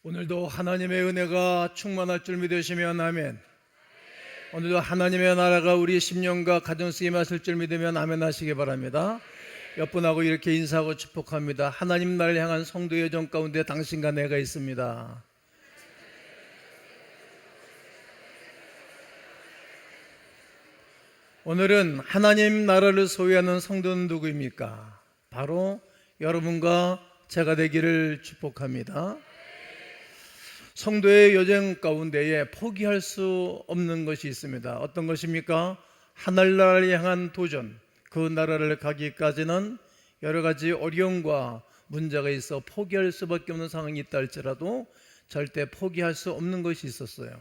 오늘도 하나님의 은혜가 충만할 줄 믿으시면 아멘. 오늘도 하나님의 나라가 우리 심령과 가정 속에 임하실 줄 믿으면 아멘 하시기 바랍니다. 옆분하고 이렇게 인사하고 축복합니다. 하나님 나라를 향한 성도의 정 가운데 당신과 내가 있습니다. 오늘은 하나님 나라를 소유하는 성도는 누구입니까? 바로 여러분과 제가 되기를 축복합니다. 성도의 여정 가운데에 포기할 수 없는 것이 있습니다. 어떤 것입니까? 하늘나라를 향한 도전. 그 나라를 가기까지는 여러 가지 어려움과 문제가 있어 포기할 수밖에 없는 상황이 있다 할지라도 절대 포기할 수 없는 것이 있었어요.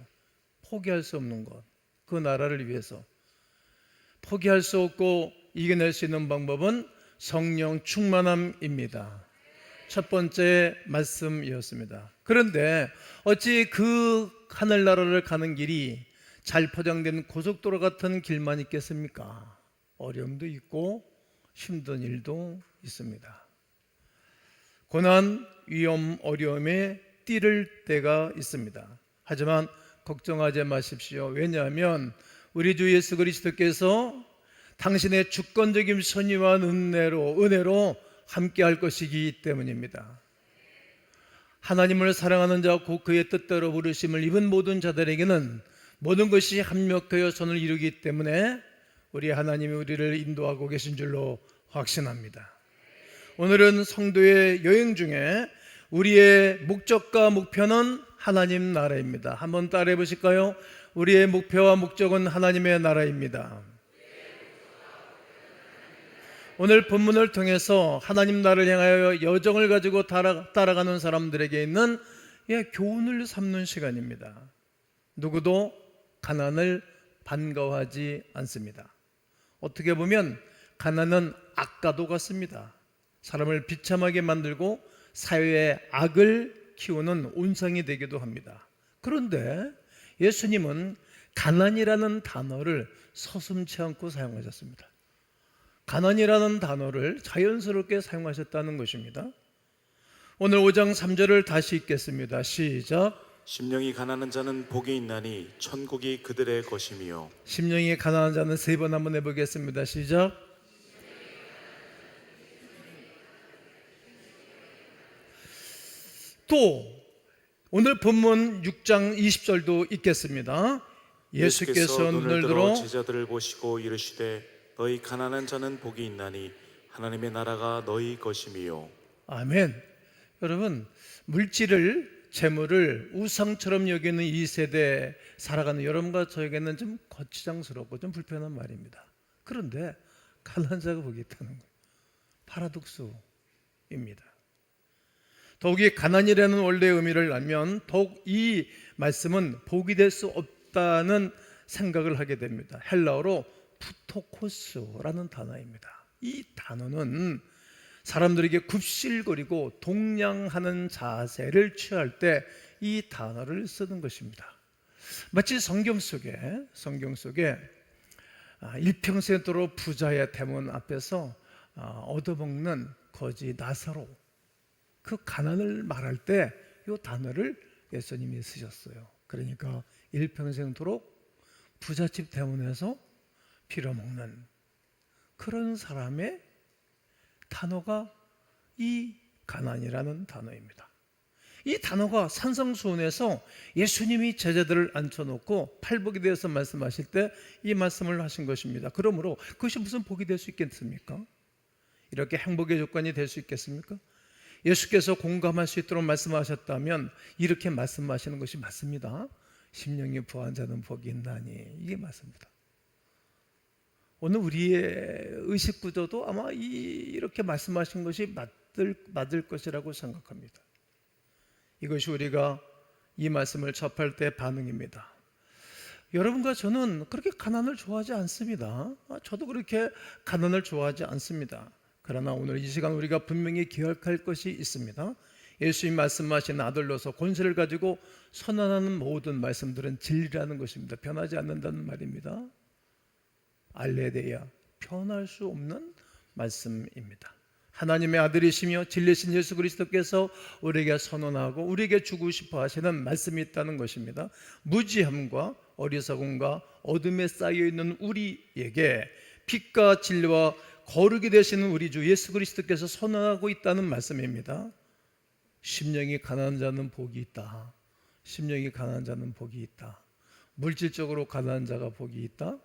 포기할 수 없는 것. 그 나라를 위해서 포기할 수 없고 이겨낼 수 있는 방법은 성령 충만함입니다. 첫 번째 말씀이었습니다. 그런데 어찌 그 하늘나라를 가는 길이 잘 포장된 고속도로 같은 길만 있겠습니까? 어려움도 있고 힘든 일도 있습니다. 고난, 위험, 어려움에 뛰를 때가 있습니다. 하지만 걱정하지 마십시오. 왜냐하면 우리 주 예수 그리스도께서 당신의 주권적인 선의와 은혜로 함께 할 것이기 때문입니다. 하나님을 사랑하는 자 곧 그의 뜻대로 부르심을 입은 모든 자들에게는 모든 것이 합력하여 선을 이루기 때문에 우리 하나님이 우리를 인도하고 계신 줄로 확신합니다. 오늘은 성도의 여행 중에 우리의 목적과 목표는 하나님 나라입니다. 한번 따라해 보실까요? 우리의 목표와 목적은 하나님의 나라입니다. 오늘 본문을 통해서 하나님 나라를 향하여 여정을 가지고 따라가는 사람들에게 있는 교훈을 삼는 시간입니다. 누구도 가난을 반가워하지 않습니다. 어떻게 보면 가난은 악과도 같습니다. 사람을 비참하게 만들고 사회의 악을 키우는 온상이 되기도 합니다. 그런데 예수님은 가난이라는 단어를 서슴지 않고 사용하셨습니다. 가난이라는 단어를 자연스럽게 사용하셨다는 것입니다. 오늘 5장 3절을 다시 읽겠습니다. 시작. 심령이 가난한 자는 복이 있나니 천국이 그들의 것이며. 심령이 가난한 자는 세 번 한번 해보겠습니다. 시작. 또 오늘 본문 6장 20절도 읽겠습니다. 예수께서 눈을 들어 제자들을 보시고 이르시되 너희 가난한 자는 복이 있나니 하나님의 나라가 너희 것이며. 아멘. 여러분, 물질을, 재물을 우상처럼 여기는 이 세대에 살아가는 여러분과 저에게는 좀 거추장스럽고 좀 불편한 말입니다. 그런데 가난한 자가 복이 있다는 거예요. 파라독스입니다. 더욱이 가난이라는 원래의 의미를 알면 더욱 이 말씀은 복이 될 수 없다는 생각을 하게 됩니다. 헬라어로 푸토코스라는 단어입니다. 이 단어는 사람들에게 굽실거리고 동냥하는 자세를 취할 때 이 단어를 쓰는 것입니다. 마치 성경 속에 일평생도록 부자의 대문 앞에서 얻어먹는 거지 나사로, 그 가난을 말할 때 이 단어를 예수님이 쓰셨어요. 그러니까 일평생도록 부잣집 대문에서 빌어먹는 그런 사람의 단어가 이 가난이라는 단어입니다. 이 단어가 산성수훈에서 예수님이 제자들을 앉혀놓고 팔복에 대해서 말씀하실 때 이 말씀을 하신 것입니다. 그러므로 그것이 무슨 복이 될 수 있겠습니까? 이렇게 행복의 조건이 될 수 있겠습니까? 예수께서 공감할 수 있도록 말씀하셨다면 이렇게 말씀하시는 것이 맞습니다. 심령이 부한 자는 복이 있나니, 이게 맞습니다. 오늘 우리의 의식 구조도 아마 이렇게 말씀하신 것이 맞을 것이라고 생각합니다. 이것이 우리가 이 말씀을 접할 때 반응입니다. 여러분과 저는 그렇게 가난을 좋아하지 않습니다. 저도 그렇게 가난을 좋아하지 않습니다. 그러나 오늘 이 시간 우리가 분명히 기억할 것이 있습니다. 예수님 말씀하신 아들로서 권세를 가지고 선언하는 모든 말씀들은 진리라는 것입니다. 변하지 않는다는 말입니다. 알레데야, 변할 수 없는 말씀입니다. 하나님의 아들이시며 진리신 예수 그리스도께서 우리에게 선언하고 우리에게 주고 싶어 하시는 말씀이 있다는 것입니다. 무지함과 어리석음과 어둠에 쌓여 있는 우리에게 빛과 진리와 거룩이 되시는 우리 주 예수 그리스도께서 선언하고 있다는 말씀입니다. 심령이 가난한 자는 복이 있다. 심령이 가난한 자는 복이 있다. 물질적으로 가난한 자가 복이 있다.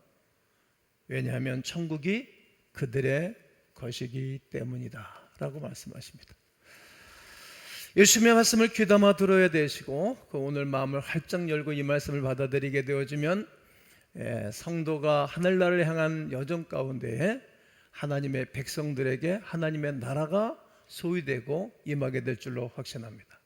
왜냐하면 천국이 그들의 것이기 때문이다 라고 말씀하십니다. 예수님의 말씀을 귀담아 들어야 되시고 오늘 마음을 활짝 열고 이 말씀을 받아들이게 되어지면 성도가 하늘나라를 향한 여정 가운데에 하나님의 백성들에게 하나님의 나라가 소유되고 임하게 될 줄로 확신합니다.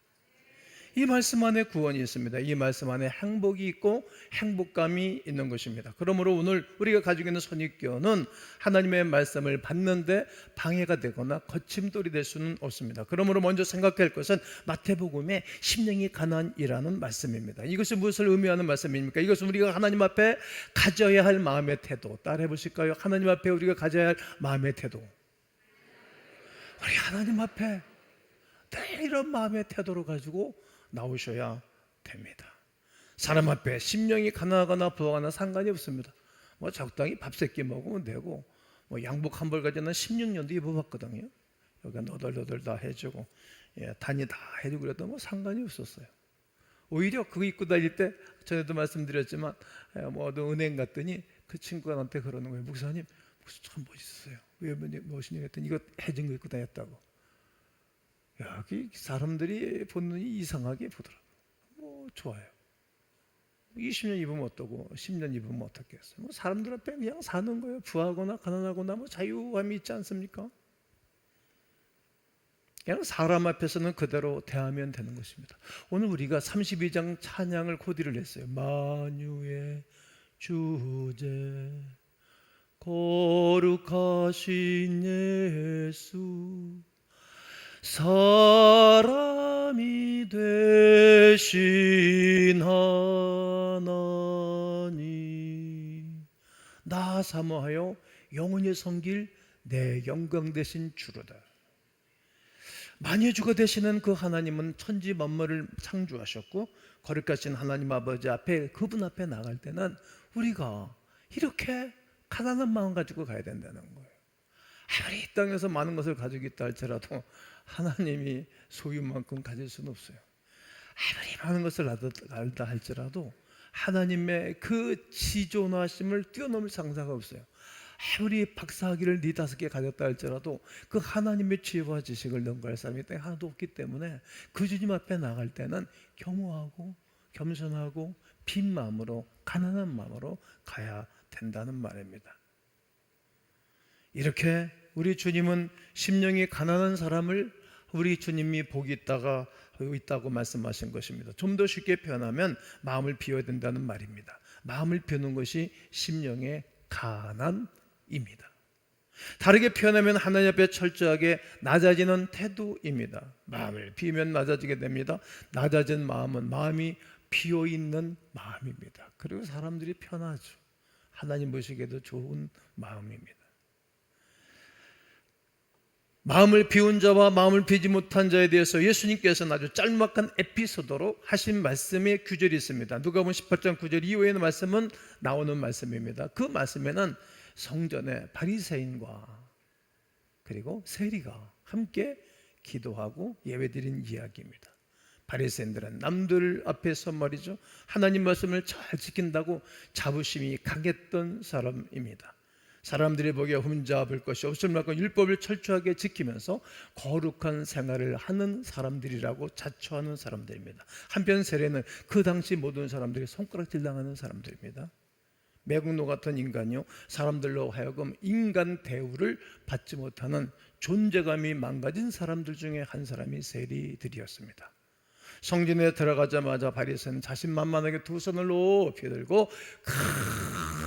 이 말씀 안에 구원이 있습니다. 이 말씀 안에 행복이 있고 행복감이 있는 것입니다. 그러므로 오늘 우리가 가지고 있는 선입견은 하나님의 말씀을 받는데 방해가 되거나 거침돌이 될 수는 없습니다. 그러므로 먼저 생각할 것은 마태복음의 심령이 가난이라는 말씀입니다. 이것이 무엇을 의미하는 말씀입니까? 이것은 우리가 하나님 앞에 가져야 할 마음의 태도, 따라해 보실까요? 하나님 앞에 우리가 가져야 할 마음의 태도, 우리 하나님 앞에 늘 이런 마음의 태도를 가지고 나오셔야 됩니다. 사람 앞에 심령이 가난하거나 부하거나 상관이 없습니다. 적당히 밥 세끼 먹으면 되고 양복 한 벌 가지고는 16년도 입어봤거든요. 여기가 너덜너덜 다 해주고 단이 다 해주고 그래도 상관이 없었어요. 오히려 그거 입고 다닐 때 전에도 말씀드렸지만 어떤 은행 갔더니 그 친구가 나한테 그러는 거예요. 목사님 참 멋있어요. 왜 멋있냐 했더니 이거 해진 거 입고 다녔다고. 여기 사람들이 본 눈이 이상하게 보더라고요. 좋아요. 20년 입으면 어떠고 10년 입으면 어떻겠어요? 사람들 앞에 그냥 사는 거예요. 부하거나 가난하거나 자유함이 있지 않습니까? 그냥 사람 앞에서는 그대로 대하면 되는 것입니다. 오늘 우리가 32장 찬양을 코디를 했어요. 만유의 주제 거룩하신 예수 사람이 되신 하나님 나 사모하여 영원히 섬길 내 영광 되신 주로다. 만유주가 되시는 그 하나님은 천지 만물을 창조하셨고 거룩하신 하나님 아버지 앞에 그분 앞에 나갈 때는 우리가 이렇게 가난한 마음 가지고 가야 된다는 거예요. 아무리 이 땅에서 많은 것을 가지고 있다 할지라도 하나님이 소유만큼 가질 수는 없어요. 아무리 많은 것을 알다 할지라도 하나님의 그 지존하심을 뛰어넘을 상사가 없어요. 아무리 박사학위를 4-5개 가졌다 할지라도 그 하나님의 지혜와 지식을 능가할 사람이 하나도 없기 때문에 그 주님 앞에 나갈 때는 겸허하고 겸손하고 빈 마음으로 가난한 마음으로 가야 된다는 말입니다. 이렇게 우리 주님은 심령이 가난한 사람을 우리 주님이 복이 있다고 말씀하신 것입니다. 좀 더 쉽게 표현하면 마음을 비워야 된다는 말입니다. 마음을 비우는 것이 심령의 가난입니다. 다르게 표현하면 하나님 앞에 철저하게 낮아지는 태도입니다. 마음을 비우면 낮아지게 됩니다. 낮아진 마음은 마음이 비어있는 마음입니다. 그리고 사람들이 편하죠. 하나님 보시기에도 좋은 마음입니다. 마음을 비운 자와 마음을 비지 못한 자에 대해서 예수님께서는 아주 짤막한 에피소드로 하신 말씀의 구절이 있습니다. 누가복음 18장 9절 이후에는 말씀은 나오는 말씀입니다. 그 말씀에는 성전에 바리새인과 그리고 세리가 함께 기도하고 예배드린 이야기입니다. 바리새인들은 남들 앞에서 말이죠, 하나님 말씀을 잘 지킨다고 자부심이 강했던 사람입니다. 사람들이 보기에 흠잡을 것이 없을 만큼 율법을 철저하게 지키면서 거룩한 생활을 하는 사람들이라고 자처하는 사람들입니다. 한편 세례는 그 당시 모든 사람들이 손가락질 당하는 사람들입니다. 매국노 같은 인간이요, 사람들로 하여금 인간 대우를 받지 못하는 존재감이 망가진 사람들 중에 한 사람이 세리들이었습니다. 성전에 들어가자마자 바리새인은 자신만만하게 두 손을 높이 들고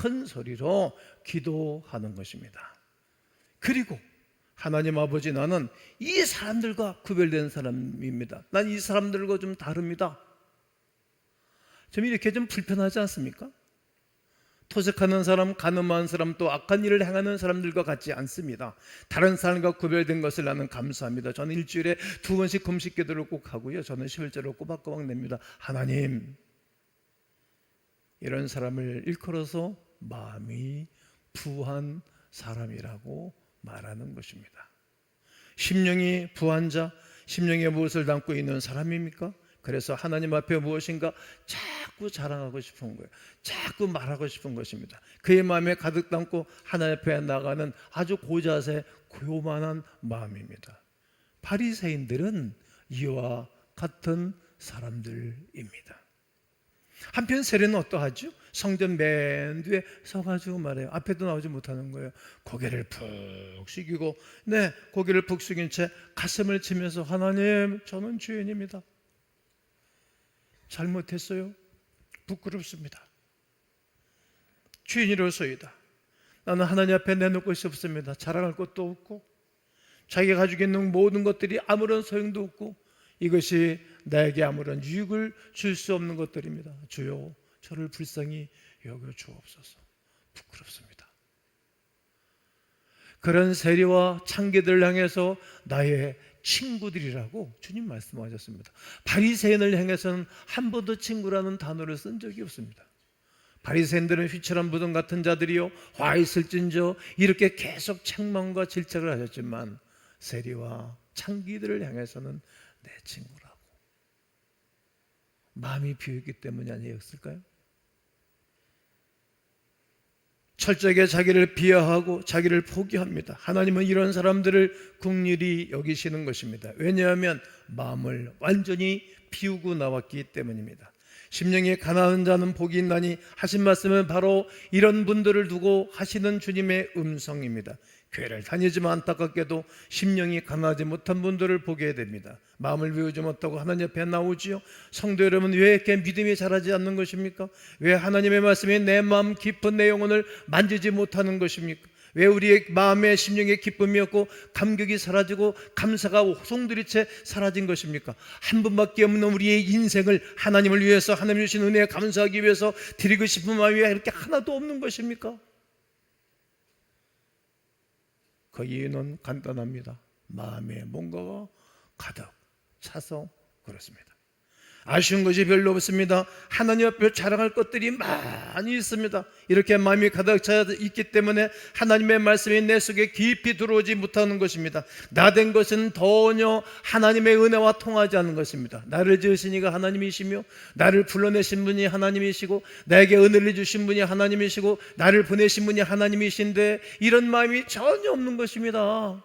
큰 소리로 기도하는 것입니다. 그리고 하나님 아버지, 나는 이 사람들과 구별된 사람입니다. 난 이 사람들과 좀 다릅니다. 좀 이렇게 좀 불편하지 않습니까? 토색하는 사람, 가늠한 사람, 또 악한 일을 행하는 사람들과 같지 않습니다. 다른 사람과 구별된 것을 나는 감사합니다. 저는 일주일에 2번씩 금식 기도를 꼭 하고요, 저는 11조를 꼬박꼬박 냅니다. 하나님, 이런 사람을 일컬어서 마음이 부한 사람이라고 말하는 것입니다. 심령이 부한 자, 심령에 무엇을 담고 있는 사람입니까? 그래서 하나님 앞에 무엇인가 자꾸 자랑하고 싶은 거예요. 자꾸 말하고 싶은 것입니다. 그의 마음에 가득 담고 하나님 앞에 나가는 아주 고자세, 고요만한 마음입니다. 바리새인들은 이와 같은 사람들입니다. 한편 세례는 어떠하죠? 성전 맨 뒤에 서가지고 말해요. 앞에도 나오지 못하는 거예요. 고개를 푹 숙이고, 고개를 푹 숙인 채 가슴을 치면서, 하나님, 저는 죄인입니다. 잘못했어요. 부끄럽습니다. 죄인이로서이다. 나는 하나님 앞에 내놓을 것이 없습니다. 자랑할 것도 없고, 자기가 가지고 있는 모든 것들이 아무런 소용도 없고, 이것이 나에게 아무런 유익을 줄 수 없는 것들입니다. 주여, 저를 불쌍히 여겨 주옵소서. 부끄럽습니다. 그런 세리와 창기들을 향해서 나의 친구들이라고 주님 말씀하셨습니다. 바리새인을 향해서는 한 번도 친구라는 단어를 쓴 적이 없습니다. 바리새인들은 휘철한 무덤 같은 자들이요, 화 있을진저, 이렇게 계속 책망과 질책을 하셨지만 세리와 창기들을 향해서는 내 친구라고. 마음이 비었기 때문이 아니었을까요? 철저하게 자기를 비하하고 자기를 포기합니다. 하나님은 이런 사람들을 긍휼히 여기시는 것입니다. 왜냐하면 마음을 완전히 비우고 나왔기 때문입니다. 심령이 가난한 자는 복이 있나니 하신 말씀은 바로 이런 분들을 두고 하시는 주님의 음성입니다. 교회를 다니지만 안타깝게도 심령이 가난하지 못한 분들을 보게 됩니다. 마음을 비우지 못하고 하나님 앞에 나오지요. 성도 여러분, 왜 이렇게 믿음이 자라지 않는 것입니까? 왜 하나님의 말씀이 내 마음 깊은 내 영혼을 만지지 못하는 것입니까? 왜 우리의 마음의 심령의 기쁨이 없고 감격이 사라지고 감사가 송두리째 사라진 것입니까? 한 분밖에 없는 우리의 인생을 하나님을 위해서, 하나님 주신 은혜에 감사하기 위해서 드리고 싶은 마음이 왜 이렇게 하나도 없는 것입니까? 그 이유는 간단합니다. 마음에 뭔가가 가득 차서 그렇습니다. 아쉬운 것이 별로 없습니다. 하나님 앞에 자랑할 것들이 많이 있습니다. 이렇게 마음이 가득 차 있기 때문에 하나님의 말씀이 내 속에 깊이 들어오지 못하는 것입니다. 나된 것은 전혀 하나님의 은혜와 통하지 않는 것입니다. 나를 지으신 이가 하나님이시며, 나를 불러내신 분이 하나님이시고, 나에게 은혜를 주신 분이 하나님이시고, 나를 보내신 분이 하나님이신데 이런 마음이 전혀 없는 것입니다.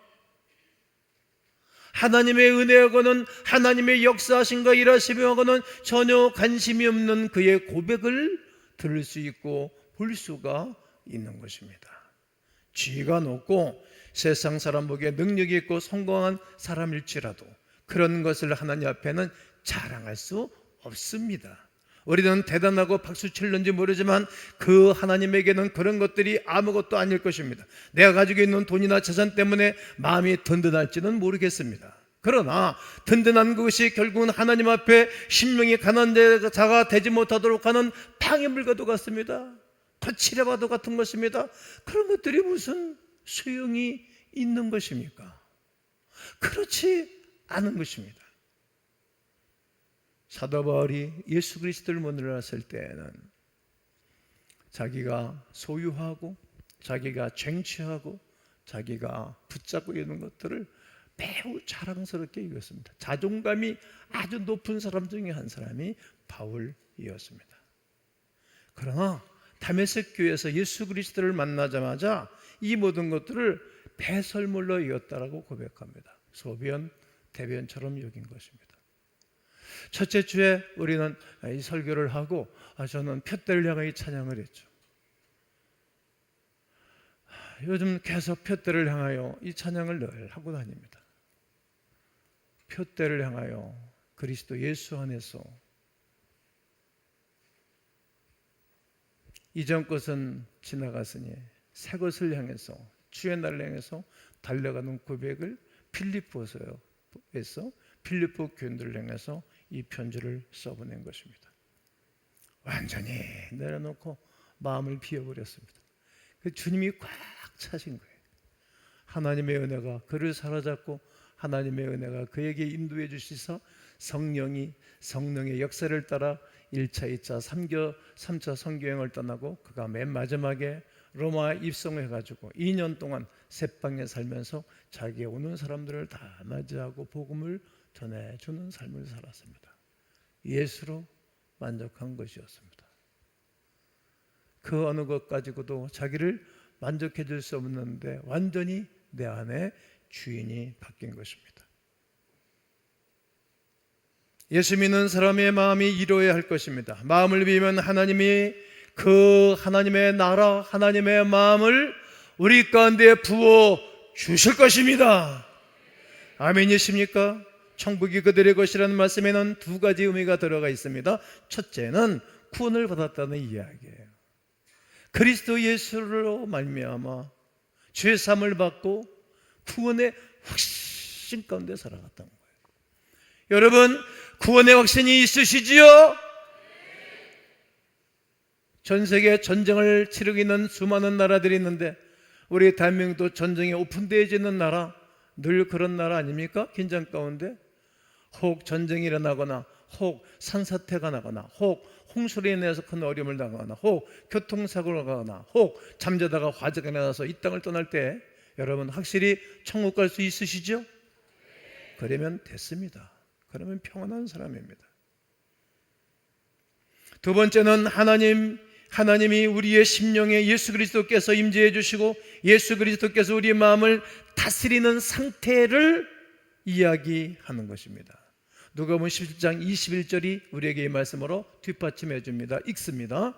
하나님의 은혜하고는, 하나님의 역사하심과 일하심하고는 전혀 관심이 없는 그의 고백을 들을 수 있고 볼 수가 있는 것입니다. 지위가 높고 세상 사람 보기에 능력이 있고 성공한 사람일지라도 그런 것을 하나님 앞에는 자랑할 수 없습니다. 우리는 대단하고 박수 칠는지 모르지만 그 하나님에게는 그런 것들이 아무것도 아닐 것입니다. 내가 가지고 있는 돈이나 재산 때문에 마음이 든든할지는 모르겠습니다. 그러나 든든한 것이 결국은 하나님 앞에 심령이 가난한 자가 되지 못하도록 하는 방해물과도 같습니다. 거칠어봐도 같은 것입니다. 그런 것들이 무슨 소용이 있는 것입니까? 그렇지 않은 것입니다. 사도 바울이 예수 그리스도를 만났을 때에는 자기가 소유하고 자기가 쟁취하고 자기가 붙잡고 있는 것들을 매우 자랑스럽게 여겼습니다. 자존감이 아주 높은 사람 중에 한 사람이 바울이었습니다. 그러나 다메섹 교회에서 예수 그리스도를 만나자마자 이 모든 것들을 배설물로 여겼다라고 고백합니다. 소변, 대변처럼 여긴 것입니다. 첫째 주에 우리는 이 설교를 하고 저는 푯대를 향하여 찬양을 했죠. 요즘 계속 푯대를 향하여 이 찬양을 늘 하고 다닙니다. 푯대를 향하여 그리스도 예수 안에서 이전 것은 지나갔으니 새 것을 향해서 주의 날을 향해서 달려가는 고백을 필리포에서 필리포 교인들을 향해서 이 편지를 써보낸 것입니다. 완전히 내려놓고 마음을 비워버렸습니다. 주님이 꽉 차신 거예요. 하나님의 은혜가 그를 사로잡고 하나님의 은혜가 그에게 인도해 주시사 성령의 역사를 따라 1차, 2차, 3차 선교행을 떠나고 그가 맨 마지막에 로마에 입성해가지고 2년 동안 새방에 살면서 자기의 오는 사람들을 다 맞이하고 복음을 전해주는 삶을 살았습니다. 예수로 만족한 것이었습니다. 그 어느 것 가지고도 자기를 만족해 줄 수 없는데 완전히 내 안에 주인이 바뀐 것입니다. 예수 믿는 사람의 마음이 이루어야 할 것입니다. 마음을 비우면 하나님이 그 하나님의 나라, 하나님의 마음을 우리 가운데 부어 주실 것입니다. 아멘이십니까? 천국이 그들의 것이라는 말씀에는 두 가지 의미가 들어가 있습니다. 첫째는 구원을 받았다는 이야기예요. 그리스도 예수로 말미암아 죄 사함을 받고 구원의 확신 가운데 살아갔다는 거예요. 여러분, 구원의 확신이 있으시지요? 전 세계 전쟁을 치르고 있는 수많은 나라들이 있는데 우리 대한민국도 전쟁에 오픈되어지는 나라, 늘 그런 나라 아닙니까? 긴장 가운데 혹 전쟁이 일어나거나 혹 산사태가 나거나 혹 홍수로 인해서 큰 어려움을 당하거나 혹 교통사고가 나거나 혹 잠자다가 화재가 나서 이 땅을 떠날 때 여러분 확실히 천국 갈 수 있으시죠? 그러면 됐습니다. 그러면 평안한 사람입니다. 두 번째는 하나님이 우리의 심령에 예수 그리스도께서 임재해 주시고 예수 그리스도께서 우리의 마음을 다스리는 상태를 이야기하는 것입니다. 누가복음 17장 21절이 우리에게 이 말씀으로 뒷받침해 줍니다. 읽습니다.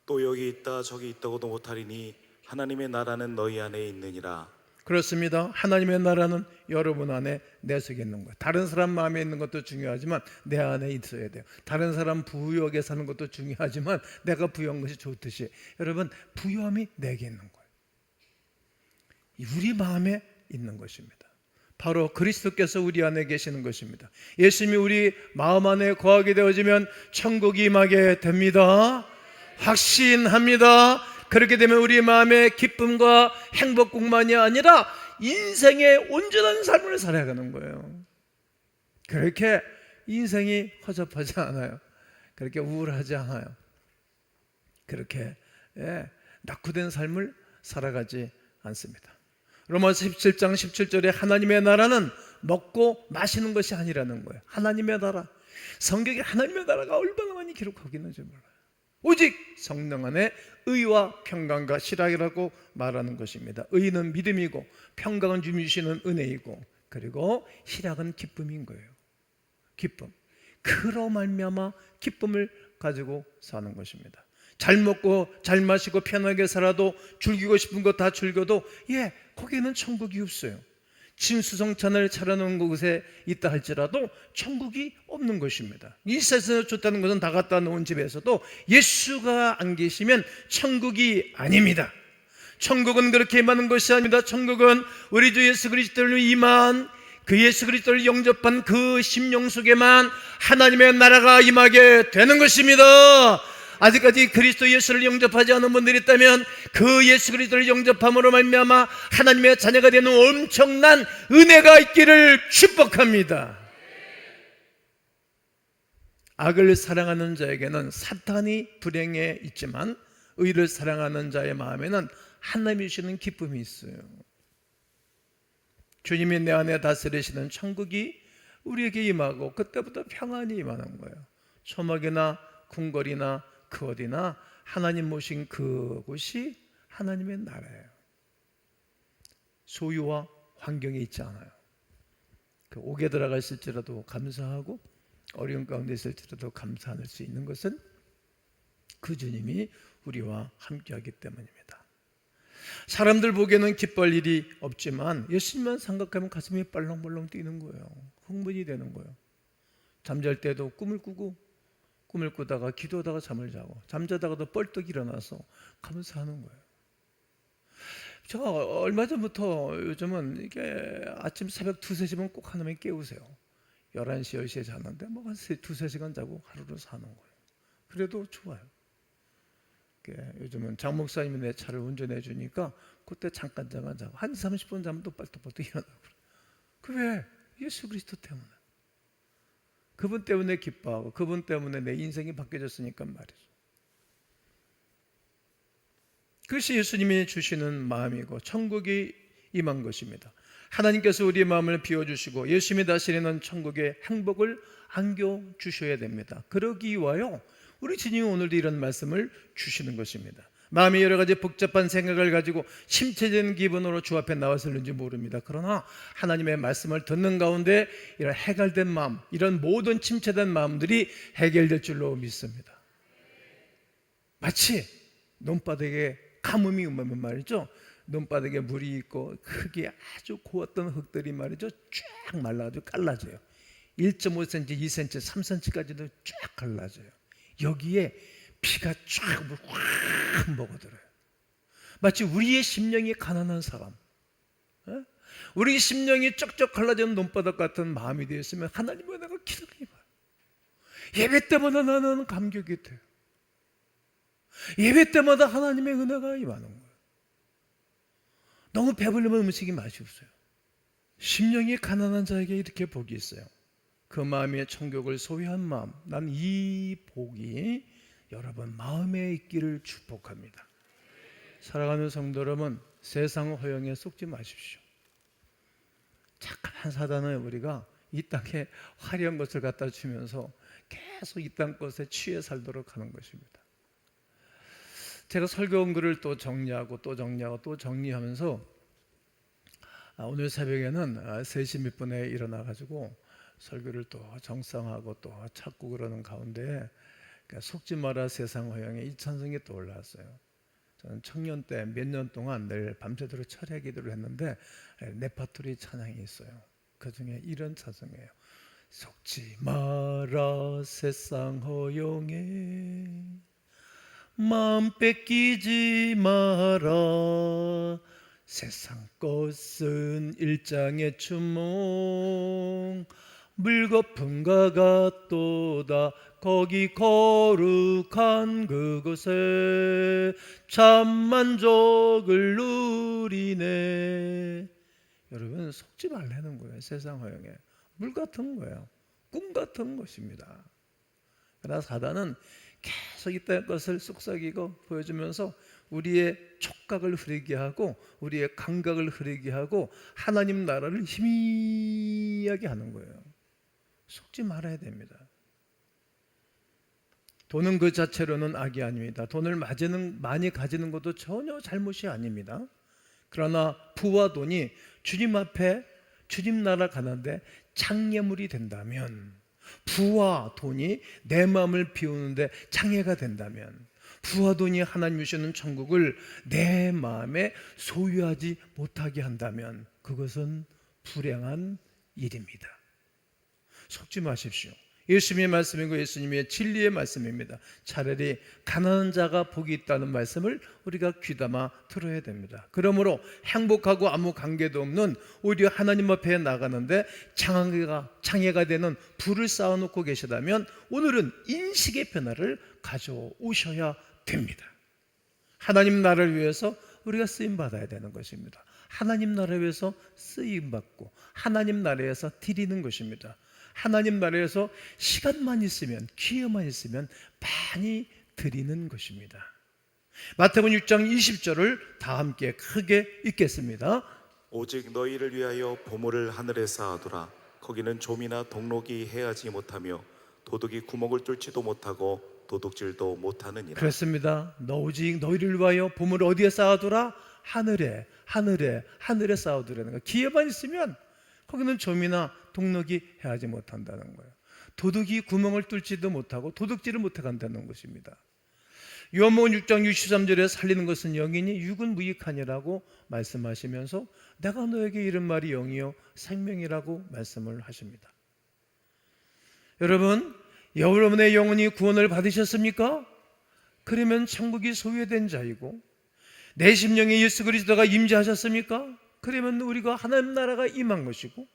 또 여기 있다 저기 있다고도 못하리니 하나님의 나라는 너희 안에 있느니라. 그렇습니다. 하나님의 나라는 여러분 안에 내 속에 있는 거예요. 다른 사람 마음에 있는 것도 중요하지만 내 안에 있어야 돼요. 다른 사람 부유하게 사는 것도 중요하지만 내가 부유한 것이 좋듯이 여러분 부유함이 내게 있는 거예요. 우리 마음에 있는 것입니다. 바로 그리스도께서 우리 안에 계시는 것입니다. 예수님이 우리 마음 안에 거하게 되어지면 천국이 임하게 됩니다. 확신합니다. 그렇게 되면 우리 마음의 기쁨과 행복뿐만이 아니라 인생의 온전한 삶을 살아가는 거예요. 그렇게 인생이 허접하지 않아요. 그렇게 우울하지 않아요. 그렇게 낙후된 삶을 살아가지 않습니다. 로마서 17장 17절에 하나님의 나라는 먹고 마시는 것이 아니라는 거예요. 하나님의 나라. 성경에 하나님의 나라가 얼마나 많이 기록하고 있는지 몰라요. 오직 성령 안에 의와 평강과 실학이라고 말하는 것입니다. 의는 믿음이고 평강은 주시는 은혜이고 그리고 실학은 기쁨인 거예요. 기쁨. 그로 말미암아 기쁨을 가지고 사는 것입니다. 잘 먹고 잘 마시고 편하게 살아도 즐기고 싶은 거 다 즐겨도 거기에는 천국이 없어요. 진수성찬을 차려놓은 곳에 있다 할지라도 천국이 없는 것입니다. 이 세상에서 좋다는 것은 다 갖다 놓은 집에서도 예수가 안 계시면 천국이 아닙니다. 천국은 그렇게 임하는 것이 아닙니다. 천국은 우리 주 예수 그리스도를 임한 그 예수 그리스도를 영접한 그 심령 속에만 하나님의 나라가 임하게 되는 것입니다. 아직까지 그리스도 예수를 영접하지 않은 분들이 있다면 그 예수 그리스도를 영접함으로 말미암아 하나님의 자녀가 되는 엄청난 은혜가 있기를 축복합니다. 악을 사랑하는 자에게는 사탄이 불행해 있지만 의를 사랑하는 자의 마음에는 하나님이 주시는 기쁨이 있어요. 주님이 내 안에 다스리시는 천국이 우리에게 임하고 그때부터 평안이 임하는 거예요. 초막이나 궁궐이나 그 어디나 하나님 모신 그곳이 하나님의 나라예요. 소유와 환경이 있지 않아요. 그 옥에 들어가 있을지라도 감사하고 어려운 가운데 있을지라도 감사할 수 있는 것은 그 주님이 우리와 함께하기 때문입니다. 사람들 보기에는 기뻐할 일이 없지만 예수님만 생각하면 가슴이 빨렁빨렁 뛰는 거예요. 흥분이 되는 거예요. 잠잘 때도 꿈을 꾸다가 기도하다가 잠을 자고 잠자다가도 뻘떡 일어나서 감사하는 거예요. 제가 얼마 전부터 요즘은 이게 아침 새벽 2-3시면 꼭 하나님 깨우세요. 11시, 10시에 자는데 한 2-3시간 자고 하루를 사는 거예요. 그래도 좋아요. 요즘은 장 목사님이 내 차를 운전해 주니까 그때 잠깐 자고 한 30분 자면 또 빨리 일어나고. 그 왜? 예수 그리스도 때문에. 그분 때문에 기뻐하고 그분 때문에 내 인생이 바뀌어졌으니까 말이죠. 그것이 예수님이 주시는 마음이고 천국이 임한 것입니다. 하나님께서 우리의 마음을 비워주시고 예수님이 다스리는 천국의 행복을 안겨주셔야 됩니다. 그러기 위하여 우리 주님이 오늘도 이런 말씀을 주시는 것입니다. 마음이 여러 가지 복잡한 생각을 가지고 심체적인 기분으로 주 앞에 나왔을는지 모릅니다. 그러나 하나님의 말씀을 듣는 가운데 이런 해결된 마음, 이런 모든 침체된 마음들이 해결될 줄로 믿습니다. 마치 논바닥에 가뭄이 오면 말이죠, 논바닥에 물이 있고 흙이 아주 고왔던 흙들이 말이죠 쫙 말라가지고 갈라져요. 1.5cm, 2cm, 3cm까지도 쫙 갈라져요. 여기에 피가 쫙 확 먹어들어요. 마치 우리의 심령이 가난한 사람, 우리 심령이 쩍쩍 갈라지는 논바닥 같은 마음이 되었으면 하나님의 은혜가 기다리기 봐요. 예배 때마다 나는 감격이 돼요. 예배 때마다 하나님의 은혜가 임하는 거예요. 너무 배부르면 음식이 맛이 없어요. 심령이 가난한 자에게 이렇게 복이 있어요. 그 마음의 천국을 소유한 마음, 난 이 복이 여러분 마음에 있기를 축복합니다. 사랑하는 성도 여러분, 세상 허영에 속지 마십시오. 착한 사단을 우리가 이 땅에 화려한 것을 갖다 주면서 계속 이 땅 것에 취해 살도록 하는 것입니다. 제가 설교 글을 또 정리하고 또 정리하고 또 정리하면서 오늘 새벽에는 3시 몇 분에 일어나가지고 설교를 또 정상하고 또 찾고 그러는 가운데 속지 마라 세상 허영에 이 찬송이 또 올라왔어요. 저는 청년 때 몇 년 동안 늘 밤새도록 철야 기도를 했는데 레파토리 찬양이 있어요. 그 중에 이런 찬송이에요. 속지 마라 세상 허영에 마음 뺏기지 마라 세상 것은 일장의 춘몽 물거품과 같도다 거기 거룩한 그곳에 참 만족을 누리네. 여러분 속지 말라는 거예요. 세상 허영에 물 같은 거예요. 꿈 같은 것입니다. 그러나 사단은 계속 이딴 것을 쏙삭이고 보여주면서 우리의 촉각을 흐리게 하고 우리의 감각을 흐리게 하고 하나님 나라를 희미하게 하는 거예요. 속지 말아야 됩니다. 돈은 그 자체로는 악이 아닙니다. 돈을 많이 가지는 것도 전혀 잘못이 아닙니다. 그러나 부와 돈이 주님 앞에 주님 나라 가는데 장애물이 된다면, 부와 돈이 내 마음을 비우는데 장애가 된다면, 부와 돈이 하나님 주시는 천국을 내 마음에 소유하지 못하게 한다면 그것은 불행한 일입니다. 속지 마십시오. 예수님의 말씀이고 예수님의 진리의 말씀입니다. 차라리 가난한 자가 복이 있다는 말씀을 우리가 귀담아 들어야 됩니다. 그러므로 행복하고 아무 관계도 없는 오히려 하나님 앞에 나가는데 장애가 되는 불을 쌓아놓고 계시다면 오늘은 인식의 변화를 가져오셔야 됩니다. 하나님 나라를 위해서 우리가 쓰임받아야 되는 것입니다. 하나님 나라를 위해서 쓰임받고 하나님 나라에서 드리는 것입니다. 하나님 나라에서 시간만 있으면, 기회만 있으면 많이 드리는 것입니다. 마태복음 6장 20절을 다 함께 크게 읽겠습니다. 오직 너희를 위하여 보물을 하늘에 쌓아두라. 거기는 좀이나 동록이 해하지 못하며 도둑이 구멍을 뚫지도 못하고 도둑질도 못하느니라. 그렇습니다. 오직 너희를 위하여 보물을 어디에 쌓아두라? 하늘에 쌓아두라는 거예요. 기회만 있으면 거기는 좀이나 동록이 해하지 못한다는 거예요. 도둑이 구멍을 뚫지도 못하고 도둑질을 못해 간다는 것입니다. 요한복음 6장 63절에 살리는 것은 영이니 육은 무익하니라고 말씀하시면서 내가 너에게 이른 말이 영이요 생명이라고 말씀을 하십니다. 여러분의 영혼이 구원을 받으셨습니까? 그러면 천국이 소유된 자이고, 내 심령에 예수 그리스도가 임재하셨습니까? 그러면 우리가 하나님 나라가 임한 것이고,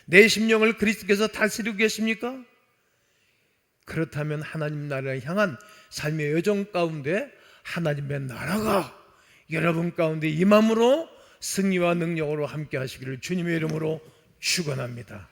내 심령을 그리스도께서 다스리고 계십니까? 그렇다면 하나님 나라를 향한 삶의 여정 가운데 하나님의 나라가 여러분 가운데 임함으로 승리와 능력으로 함께 하시기를 주님의 이름으로 축원합니다.